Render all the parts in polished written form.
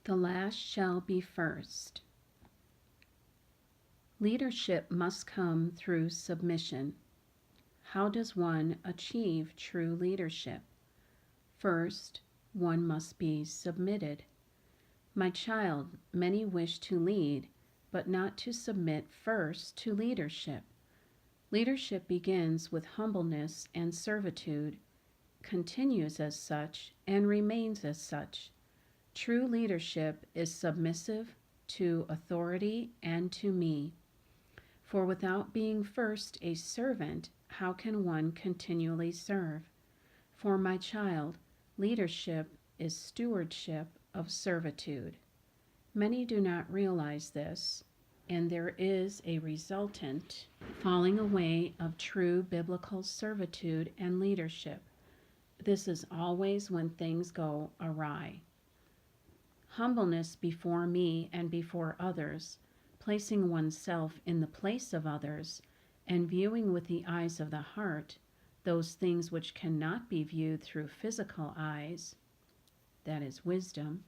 The last shall be first. Leadership must come through submission. How does one achieve true leadership? First, one must be submitted. My child, many wish to lead, but not to submit first to leadership. Leadership begins with humbleness and servitude, continues as such, and remains as such. True leadership is submissive to authority and to me. For without being first a servant, how can one continually serve? For my child, leadership is stewardship of servitude. Many do not realize this, and there is a resultant falling away of true biblical servitude and leadership. This is always when things go awry. Humbleness before me and before others, placing oneself in the place of others, and viewing with the eyes of the heart those things which cannot be viewed through physical eyes, that is wisdom.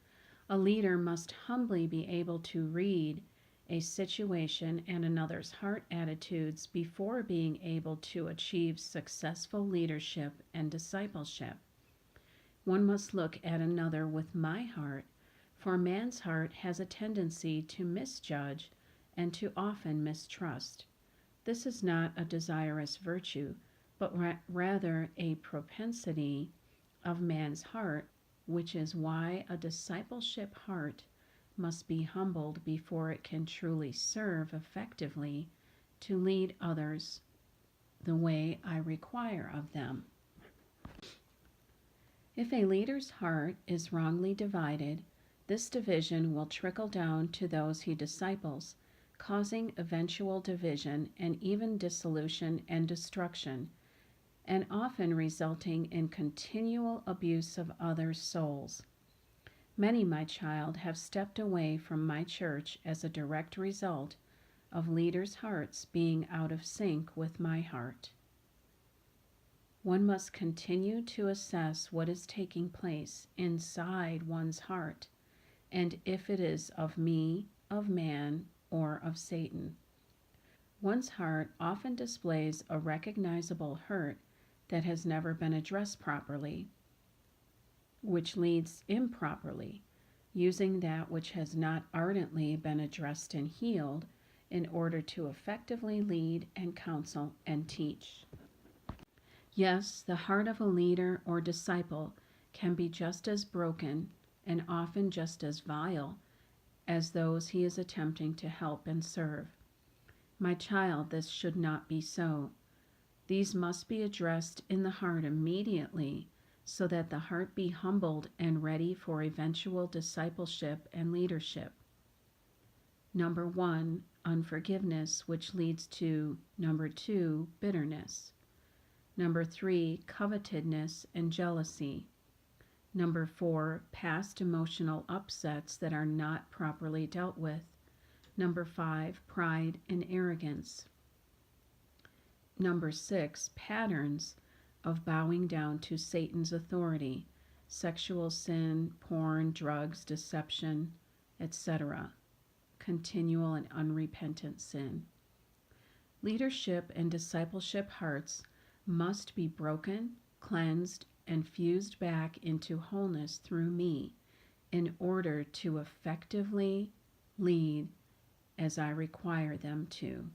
A leader must humbly be able to read a situation and another's heart attitudes before being able to achieve successful leadership and discipleship. One must look at another with my heart, for man's heart has a tendency to misjudge and to often mistrust. This is not a desirous virtue, but rather a propensity of man's heart, which is why a discipleship heart must be humbled before it can truly serve effectively to lead others the way I require of them. If a leader's heart is wrongly divided, this division will trickle down to those he disciples, causing eventual division and even dissolution and destruction, and often resulting in continual abuse of others' souls. Many, my child, have stepped away from my church as a direct result of leaders' hearts being out of sync with my heart. One must continue to assess what is taking place inside one's heart, and if it is of me, of man, or of Satan. One's heart often displays a recognizable hurt that has never been addressed properly, which leads improperly, using that which has not ardently been addressed and healed in order to effectively lead and counsel and teach. Yes, the heart of a leader or disciple can be just as broken and often just as vile as those he is attempting to help and serve. My child, this should not be so. These must be addressed in the heart immediately, so that the heart be humbled and ready for eventual discipleship and leadership. Number 1, unforgiveness, which leads to number 2, bitterness. Number 3, covetousness and jealousy. Number 4, past emotional upsets that are not properly dealt with. Number 5, pride and arrogance. Number 6, patterns of bowing down to Satan's authority, sexual sin, porn, drugs, deception, etc., continual and unrepentant sin. Leadership and discipleship hearts must be broken, cleansed, and fused back into wholeness through me in order to effectively lead as I require them to.